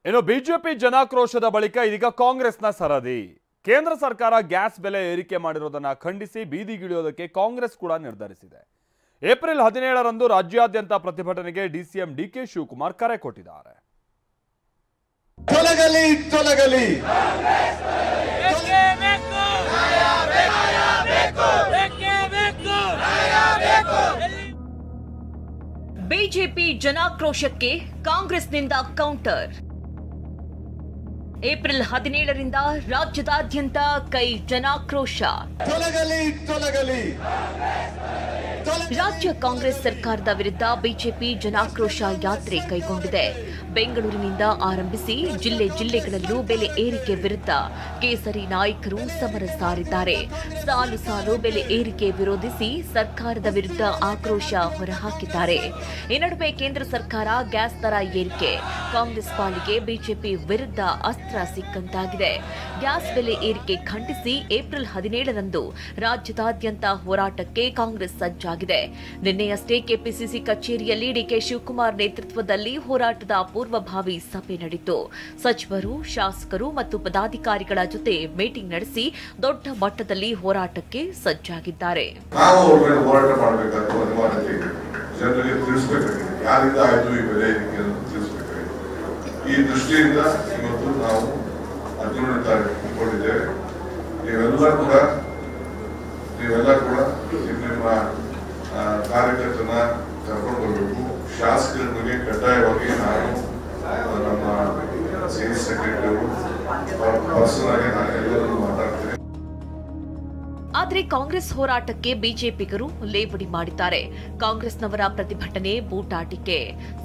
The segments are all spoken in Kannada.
ಇನ್ನು ಬಿಜೆಪಿ ಜನಾಕ್ರೋಶದ ಬಳಿಕ ಇದೀಗ ಕಾಂಗ್ರೆಸ್ನ ಸರದಿ. ಕೇಂದ್ರ ಸರ್ಕಾರ ಗ್ಯಾಸ್ ಬೆಲೆ ಏರಿಕೆ ಮಾಡಿರೋದನ್ನ ಖಂಡಿಸಿ ಬೀದಿಗಿಳಿಯೋದಕ್ಕೆ ಕಾಂಗ್ರೆಸ್ ಕೂಡ ನಿರ್ಧರಿಸಿದೆ. ಏಪ್ರಿಲ್ 17ರಂದು ರಾಜ್ಯಾದ್ಯಂತ ಪ್ರತಿಭಟನೆಗೆ ಡಿಸಿಎಂ ಡಿಕೆ ಶಿವಕುಮಾರ್ ಕರೆ ಕೊಟ್ಟಿದ್ದಾರೆ. ತೊಲಗಲಿ ತೊಲಗಲಿ ಬಿಜೆಪಿ ಜನಾಕ್ರೋಶಕ್ಕೆ ಕಾಂಗ್ರೆಸ್ನಿಂದ ಕೌಂಟರ್. ಏಪ್ರಿಲ್ 17ರಿಂದ ರಾಜ್ಯದಾದ್ಯಂತ ಕೈ ಜನಾಕ್ರೋಶ. ತೊಲಗಲಿ ತೊಲಗಲಿ ರಾಜ್ಯ ಕಾಂಗ್ರೆಸ್ ಸರ್ಕಾರದ ವಿರುದ್ಧ ಬಿಜೆಪಿ ಜನಾಕ್ರೋಶ ಯಾತ್ರೆ ಕೈಗೊಂಡಿದೆ. ಬೆಂಗಳೂರಿನಿಂದ ಆರಂಭಿಸಿ ಜಿಲ್ಲೆಗಳಲ್ಲೂ ಬೆಲೆ ಏರಿಕೆ ವಿರುದ್ಧ ಕೇಸರಿ ನಾಯಕರು ಸಮರ ಸಾರಿದ್ದಾರೆ. ಸಾಲು ಸಾಲು ಬೆಲೆ ಏರಿಕೆ ವಿರೋಧಿಸಿ ಸರ್ಕಾರದ ವಿರುದ್ಧ ಆಕ್ರೋಶ ಹೊರಹಾಕಿದ್ದಾರೆ. ಈ ನಡುವೆ ಕೇಂದ್ರ ಸರ್ಕಾರ ಗ್ಯಾಸ್ ದರ ಏರಿಕೆ, ಕಾಂಗ್ರೆಸ್ ಪಾಲಿಗೆ ಬಿಜೆಪಿ ವಿರುದ್ಧ ಅಸ್ತ್ರ ಸಿಕ್ಕಂತಾಗಿದೆ. ಗ್ಯಾಸ್ ಬೆಲೆ ಏರಿಕೆ ಖಂಡಿಸಿ ಏಪ್ರಿಲ್ 17ರಂದು ರಾಜ್ಯದಾದ್ಯಂತ ಹೋರಾಟಕ್ಕೆ ಕಾಂಗ್ರೆಸ್ ಸಜ್ಜಾಗಿದೆ. ನಿನ್ನೆಯಷ್ಟೇ ಕೆಪಿಸಿಸಿ ಕಚೇರಿಯಲ್ಲಿ ಡಿಕೆ ಶಿವಕುಮಾರ್ ನೇತೃತ್ವದಲ್ಲಿ ಹೋರಾಟದ ಪೂರ್ವಭಾವಿ ಸಭೆ ನಡೆಯಿತು. ಸಚಿವರು, ಶಾಸಕರು ಮತ್ತು ಪದಾಧಿಕಾರಿಗಳ ಜೊತೆ ಮೀಟಿಂಗ್ ನಡೆಸಿ ದೊಡ್ಡ ಮಟ್ಟದಲ್ಲಿ ಹೋರಾಟಕ್ಕೆ ಸಜ್ಜಾಗಿದ್ದಾರೆ. ಈ ದೃಷ್ಟಿಯಿಂದ ಇವತ್ತು ನಾವು ಅರ್ಜುನ ಇಟ್ಕೊಂಡಿದ್ದೇವೆ. ನೀವೆಲ್ಲ ಕೂಡ ನಿಮ್ಮ ಕಾರ್ಯಕರ್ತನ ಕರ್ಕೊಂಡು ಬರಬೇಕು. ಶಾಸಕರಿಗೆ ಕಡ್ಡಾಯವಾಗಿ ನಾನು ನಮ್ಮ ಸೇಲ್ಸ್ ಸೆಕ್ರೆಟರಿ ಪರ್ಸನಲ್ ಆಗಿ ನಾನು ಎಲ್ಲರೂ ಮಾತಾಡ್ತೇನೆ. ಆದರೆ ಕಾಂಗ್ರೆಸ್ ಹೋರಾಟಕ್ಕೆ ಬಿಜೆಪಿಗರು ಲೇವಡಿ ಮಾಡಿದ್ದಾರೆ. ಕಾಂಗ್ರೆಸ್ನವರ ಪ್ರತಿಭಟನೆ ಬೂಟಾಟಿಕೆ.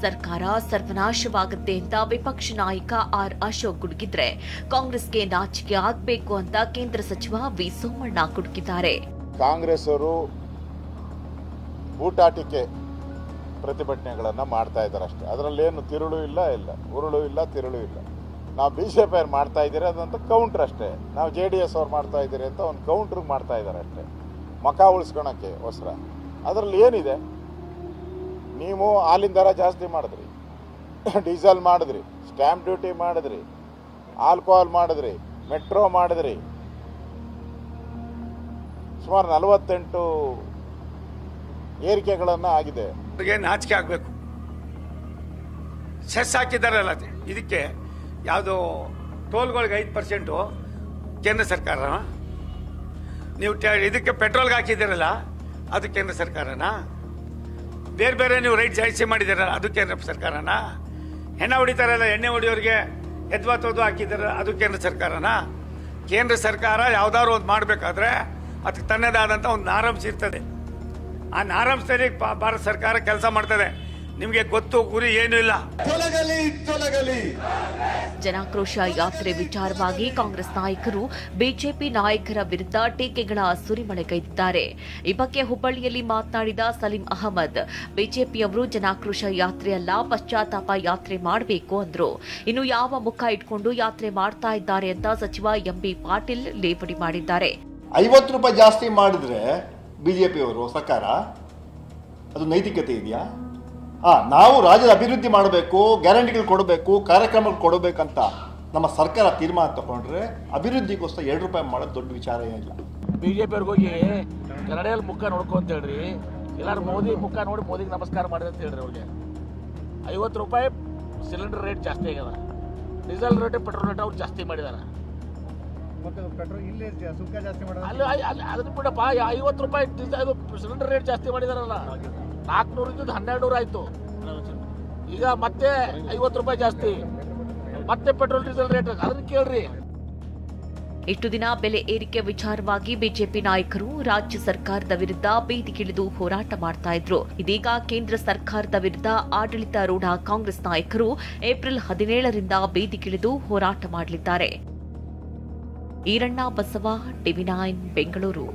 ಸರ್ಕಾರ ಸರ್ವನಾಶವಾಗುತ್ತೆ ಅಂತ ವಿಪಕ್ಷ ನಾಯಕ ಆರ್ ಅಶೋಕ್ ಗುಡುಗಿದ್ರೆ ಕಾಂಗ್ರೆಸ್ಗೆ ನಾಚಿಕೆ ಆಗಬೇಕು ಅಂತ ಕೇಂದ್ರ ಸಚಿವ ವಿ ಸೋಮಣ್ಣ ಕುಡುಕಿದ್ದಾರೆ. ಕಾಂಗ್ರೆಸ್ ಅವರು ಬೂಟಾಟಿಕೆ ಪ್ರತಿಭಟನೆಗಳನ್ನು ಮಾಡ್ತಾ ಇದ್ದಾರೆ ಅಷ್ಟೇ. ಅದರಲ್ಲೇನು ತಿರುಳು ಇಲ್ಲ, ಉರುಳು ಇಲ್ಲ, ತಿರುಳು ಇಲ್ಲ. ನಾವು ಬಿಜೆಪಿ ಅವ್ರು ಮಾಡ್ತಾ ಇದ್ದೀರಿ ಅದಂತ ಕೌಂಟ್ರ್ ಅಷ್ಟೇ. ನಾವು JDS ಅವ್ರು ಮಾಡ್ತಾ ಇದ್ದೀರಿ ಅಂತ ಒಂದು ಕೌಂಟ್ರಿಗೆ ಮಾಡ್ತಾ ಇದ್ದಾರೆ ಅಷ್ಟೇ, ಮಖ ಉಳಿಸ್ಕೊಳಕ್ಕೆ ಹೊಸರ. ಅದರಲ್ಲಿ ಏನಿದೆ? ನೀವು ಹಾಲಿನ ದರ ಜಾಸ್ತಿ ಮಾಡಿದ್ರಿ, ಡೀಸೆಲ್ ಮಾಡಿದ್ರಿ, ಸ್ಟ್ಯಾಂಪ್ ಡ್ಯೂಟಿ ಮಾಡಿದ್ರಿ, ಆಲ್ಕೋಹಾಲ್ ಮಾಡಿದ್ರಿ, ಮೆಟ್ರೋ ಮಾಡಿದ್ರಿ, ಸುಮಾರು 48 ಏರಿಕೆಗಳನ್ನು ಆಗಿದೆ. ನಾಚಿಕೆ ಆಗಬೇಕು. ಸೆಸ್ ಹಾಕಿದ್ದಾರಲ್ಲ ಇದಕ್ಕೆ, ಯಾವುದು ಟೋಲ್ಗಳಿಗೆ 5% ಕೇಂದ್ರ ಸರ್ಕಾರ. ನೀವು ಇದಕ್ಕೆ ಪೆಟ್ರೋಲ್ಗೆ ಹಾಕಿದ್ದೀರಲ್ಲ ಅದು ಕೇಂದ್ರ ಸರ್ಕಾರನಾ? ಬೇರೆ ಬೇರೆ ನೀವು ರೈಟ್ ಜಾಸ್ತಿ ಮಾಡಿದ್ದೀರಲ್ಲ ಅದು ಕೇಂದ್ರ ಸರ್ಕಾರನಾ? ಎಣ್ಣೆ ಹೊಡಿತಾರಲ್ಲ, ಎಣ್ಣೆ ಹೊಡಿಯೋರಿಗೆ ಎದ್ವಾತೋದು ಹಾಕಿದಾರೆ ಅದು ಕೇಂದ್ರ ಸರ್ಕಾರನಾ? ಕೇಂದ್ರ ಸರ್ಕಾರ ಯಾವ್ದಾದ್ರು ಒಂದು ಮಾಡಬೇಕಾದ್ರೆ ಅದಕ್ಕೆ ತನ್ನದೇ ಆದಂಥ ಒಂದು ನಾರಾಂಶ ಇರ್ತದೆ. ಆ ನಾರಾಂಶದಲ್ಲಿ ಭಾರತ ಸರ್ಕಾರ ಕೆಲಸ ಮಾಡ್ತದೆ. ನಿಮಗೆ ಗೊತ್ತು, ಗುರಿ ಏನೂ ಇಲ್ಲ. ತೊಲಗಲಿ ತೊಲಗಲಿ ಜನಾಕ್ರೋಶ ಯಾತ್ರೆ ವಿಚಾರವಾಗಿ ಕಾಂಗ್ರೆಸ್ ನಾಯಕರು ಬಿಜೆಪಿ ನಾಯಕರ ವಿರುದ್ಧ ಟೀಕೆಗಳ ಸುರಿಮಳೆಗೈದಿದ್ದಾರೆ. ಈ ಬಗ್ಗೆ ಹುಬ್ಬಳ್ಳಿಯಲ್ಲಿ ಮಾತನಾಡಿದ ಸಲೀಂ ಅಹಮದ್, ಬಿಜೆಪಿಯವರು ಜನಾಕ್ರೋಶ ಯಾತ್ರೆಯಲ್ಲ, ಪಶ್ಚಾತ್ತಾಪ ಯಾತ್ರೆ ಮಾಡಬೇಕು ಅಂದ್ರು. ಇನ್ನು ಯಾವ ಮುಖ ಇಟ್ಕೊಂಡು ಯಾತ್ರೆ ಮಾಡ್ತಾ ಇದ್ದಾರೆ ಅಂತ ಸಚಿವ MB ಪಾಟೀಲ್ ಲೇವಡಿ ಮಾಡಿದ್ದಾರೆ. 50 ರೂಪಾಯಿ ಜಾಸ್ತಿ ಮಾಡಿದ್ರೆ ಬಿಜೆಪಿಯವರು ಸರ್ಕಾರ, ಅದು ನೈತಿಕತೆ ಇದೆಯಾ? ನಾವು ರಾಜ್ಯದ ಅಭಿವೃದ್ಧಿ ಮಾಡಬೇಕು, ಗ್ಯಾರಂಟಿಗಳು ಕೊಡಬೇಕು, ಕಾರ್ಯಕ್ರಮಗಳು ಕೊಡಬೇಕಂತ ನಮ್ಮ ಸರ್ಕಾರ ತೀರ್ಮಾನ ತಗೊಂಡ್ರೆ ಅಭಿವೃದ್ಧಿಗೋಸ್ಕರ 2 ರೂಪಾಯಿ ಮಾಡೋದು ದೊಡ್ಡ ವಿಚಾರ ಏನಿಲ್ಲ. ಬಿಜೆಪಿಯವ್ರಿಗೆ ಹೋಗಿ ಕನ್ನಡಿಯಲ್ಲಿ ಮುಖ ನೋಡ್ಕೊ ಅಂತ ಹೇಳ್ರಿ, ಎಲ್ಲರೂ ಮೋದಿ ಮುಖ ನೋಡಿ ಮೋದಿಗೆ ನಮಸ್ಕಾರ ಮಾಡಿದೆ ಅಂತ ಹೇಳ್ರಿ. ಅವ್ರಿಗೆ 50 ರೂಪಾಯಿ ಸಿಲಿಂಡರ್ ರೇಟ್ ಜಾಸ್ತಿ ಆಗ್ಯದ, ಡೀಸೆಲ್ ರೇಟ್, ಪೆಟ್ರೋಲ್ ರೇಟ್ ಅವ್ರು ಜಾಸ್ತಿ ಮಾಡಿದಾರೆ. ಅದನ್ನ ಬಿಡಪ್ಪ, 50 ರೂಪಾಯಿ ಸಿಲಿಂಡರ್ ರೇಟ್ ಜಾಸ್ತಿ ಮಾಡಿದಾರಲ್ಲ, 400 ಇದ್ದು 1200 ಆಯ್ತು. ಈಗ ಮತ್ತೆ 50 ರೂಪಾಯಿ ಜಾಸ್ತಿ, ಮತ್ತೆ ಪೆಟ್ರೋಲ್ ಡೀಸೆಲ್ ರೇಟ್, ಅದನ್ನ ಕೇಳ್ರಿ. ಇಷ್ಟು ದಿನ ಬೆಲೆ ಏರಿಕೆ ವಿಚಾರವಾಗಿ ಬಿಜೆಪಿ ನಾಯಕರು ರಾಜ್ಯ ಸರ್ಕಾರದ ವಿರುದ್ಧ ಬೀದಿಗಿಳಿದು ಹೋರಾಟ ಮಾಡ್ತಾ ಇದ್ರು. ಇದೀಗ ಕೇಂದ್ರ ಸರ್ಕಾರದ ವಿರುದ್ಧ ಆಡಳಿತಾರೂಢ ಕಾಂಗ್ರೆಸ್ ನಾಯಕರು ಏಪ್ರಿಲ್ 17ರಿಂದ ಬೀದಿಗಿಳಿದು ಹೋರಾಟ ಮಾಡಲಿದ್ದಾರೆ. ಈರಣ್ಣ ಬಸವ, TV9 ಬೆಂಗಳೂರು.